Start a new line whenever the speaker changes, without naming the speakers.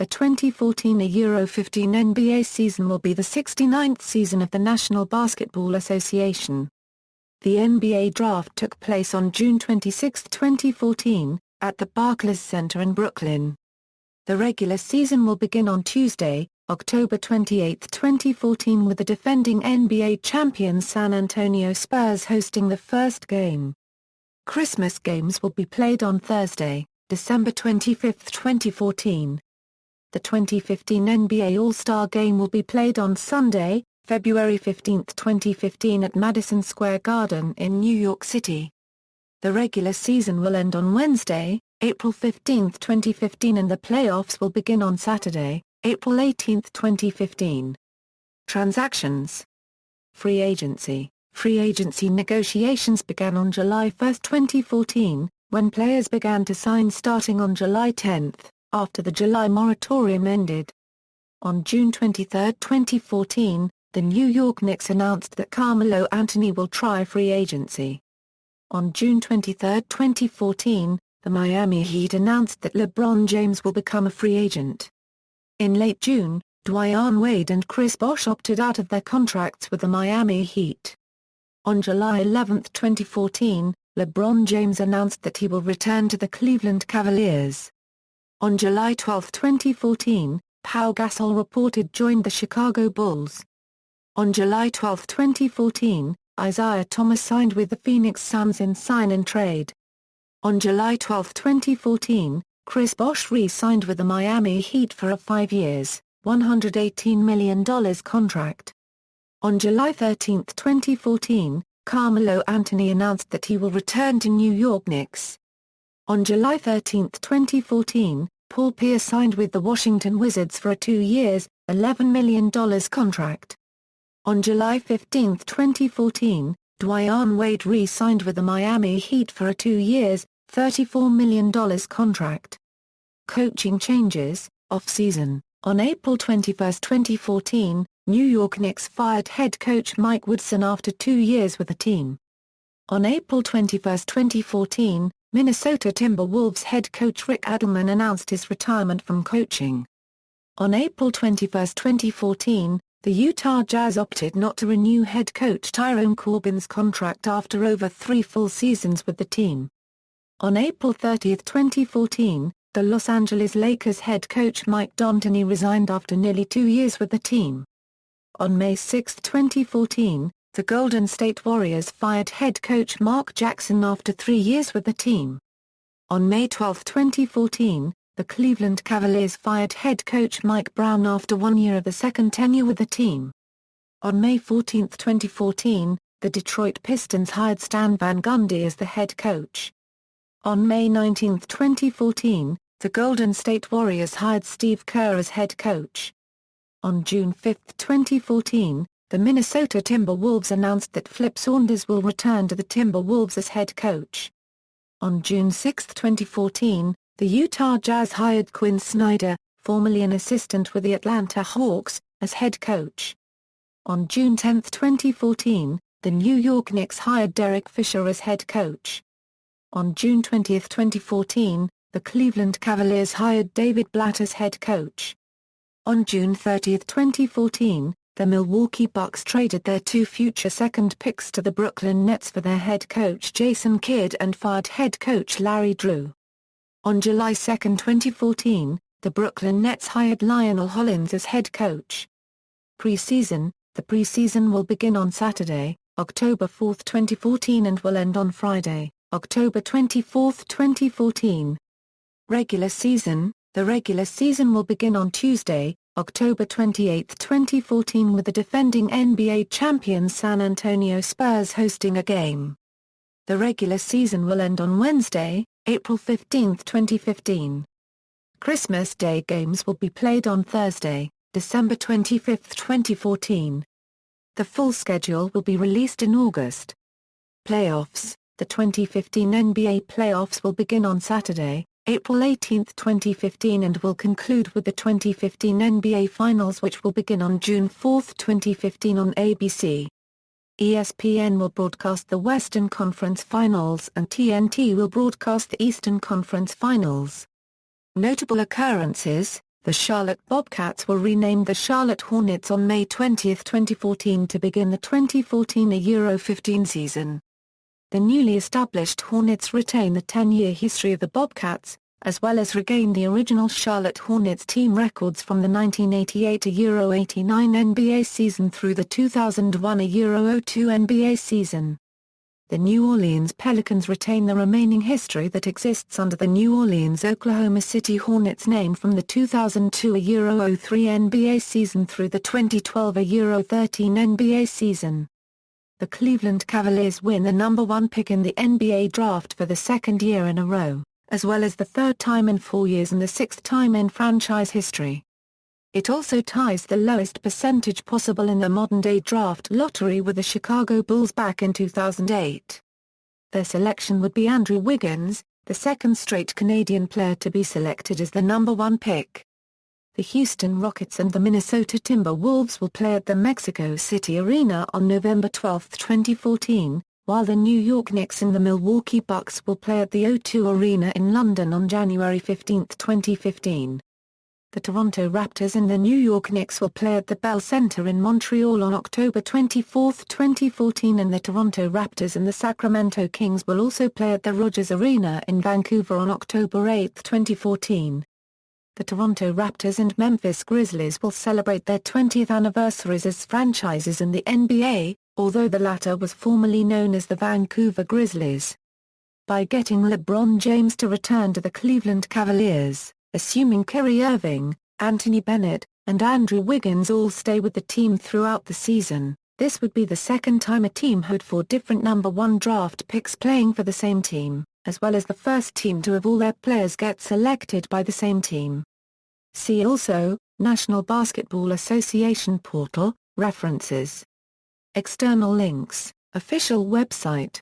The 2014 Euro 15 NBA season will be the 69th season of the National Basketball Association. The NBA draft took place on June 26, 2014, at the Barclays Center in Brooklyn. The regular season will begin on Tuesday, October 28, 2014, with the defending NBA champions San Antonio Spurs hosting the first game. Christmas games will be played on Thursday, December 25, 2014. The 2015 NBA All-Star Game will be played on Sunday, February 15, 2015 at Madison Square Garden in New York City. The regular season will end on Wednesday, April 15, 2015, and the playoffs will begin on Saturday, April 18, 2015. Transactions. Free agency. Free agency negotiations began on July 1, 2014, when players began to sign starting on July 10, after the July moratorium ended. On June 23, 2014, the New York Knicks announced that Carmelo Anthony will try free agency. On June 23, 2014, the Miami Heat announced that LeBron James will become a free agent. In late June, Dwyane Wade and Chris Bosh opted out of their contracts with the Miami Heat. On July 11, 2014, LeBron James announced that he will return to the Cleveland Cavaliers. On July 12, 2014, Pau Gasol reported joined the Chicago Bulls. On July 12, 2014, Isaiah Thomas signed with the Phoenix Suns in sign-and-trade. On July 12, 2014, Chris Bosh re-signed with the Miami Heat for a 5 years, $118 million contract. On July 13, 2014, Carmelo Anthony announced that he will return to New York Knicks. On July 13, 2014, Paul Pierce signed with the Washington Wizards for a 2 years, $11 million contract. On July 15, 2014, Dwyane Wade re-signed with the Miami Heat for a 2 years, $34 million contract. Coaching changes. Offseason. On April 21, 2014, New York Knicks fired head coach Mike Woodson after 2 years with the team. On April 21, 2014, Minnesota Timberwolves head coach Rick Adelman announced his retirement from coaching. On April 21, 2014, the Utah Jazz opted not to renew head coach Tyrone Corbin's contract after over 3 full seasons with the team. On April 30, 2014, the Los Angeles Lakers head coach Mike D'Antoni resigned after nearly 2 years with the team. On May 6, 2014, the Golden State Warriors fired head coach Mark Jackson after 3 years with the team. On May 12, 2014, the Cleveland Cavaliers fired head coach Mike Brown after 1 year of the second tenure with the team. On May 14, 2014, the Detroit Pistons hired Stan Van Gundy as the head coach. On May 19, 2014, the Golden State Warriors hired Steve Kerr as head coach. On June 5, 2014, the Minnesota Timberwolves announced that Flip Saunders will return to the Timberwolves as head coach. On June 6, 2014, the Utah Jazz hired Quinn Snyder, formerly an assistant with the Atlanta Hawks, as head coach. On June 10, 2014, the New York Knicks hired Derek Fisher as head coach. On June 20, 2014, the Cleveland Cavaliers hired David Blatt as head coach. On June 30, 2014, the Milwaukee Bucks traded their 2 future second picks to the Brooklyn Nets for their head coach Jason Kidd and fired head coach Larry Drew. On July 2, 2014, the Brooklyn Nets hired Lionel Hollins as head coach. Preseason. The preseason will begin on Saturday, October 4, 2014 and will end on Friday, October 24, 2014. Regular season. The regular season will begin on Tuesday, October 28, 2014 with the defending NBA champions San Antonio Spurs hosting a game. The regular season will end on Wednesday, April 15, 2015. Christmas Day games will be played on Thursday, December 25, 2014. The full schedule will be released in August. Playoffs. The 2015 NBA playoffs will begin on Saturday, April 18, 2015 and will conclude with the 2015 NBA Finals which will begin on June 4, 2015 on ABC. ESPN will broadcast the Western Conference Finals and TNT will broadcast the Eastern Conference Finals. Notable occurrences. The Charlotte Bobcats were renamed the Charlotte Hornets on May 20, 2014 to begin the 2014 Euro 15 season. The newly established Hornets retain the 10-year history of the Bobcats, as well as regain the original Charlotte Hornets team records from the 1988 Euro 89 NBA season through the 2001 Euro 02 NBA season. The New Orleans Pelicans retain the remaining history that exists under the New Orleans Oklahoma City Hornets name from the 2002 Euro 03 NBA season through the 2012 Euro 13 NBA season. The Cleveland Cavaliers win the number 1 pick in the NBA draft for the second year in a row, as well as the third time in 4 years and the sixth time in franchise history. It also ties the lowest percentage possible in the modern-day draft lottery with the Chicago Bulls back in 2008. Their selection would be Andrew Wiggins, the second straight Canadian player to be selected as the number 1 pick. The Houston Rockets and the Minnesota Timberwolves will play at the Mexico City Arena on November 12, 2014, while the New York Knicks and the Milwaukee Bucks will play at the O2 Arena in London on January 15, 2015. The Toronto Raptors and the New York Knicks will play at the Bell Center in Montreal on October 24, 2014, and the Toronto Raptors and the Sacramento Kings will also play at the Rogers Arena in Vancouver on October 8, 2014. The Toronto Raptors and Memphis Grizzlies will celebrate their 20th anniversaries as franchises in the NBA, although the latter was formerly known as the Vancouver Grizzlies. By getting LeBron James to return to the Cleveland Cavaliers, assuming Kyrie Irving, Anthony Bennett, and Andrew Wiggins all stay with the team throughout the season, this would be the second time a team had 4 different number 1 draft picks playing for the same team, as well as the first team to have all their players get selected by the same team. See also, National Basketball Association Portal, References. External links, official website.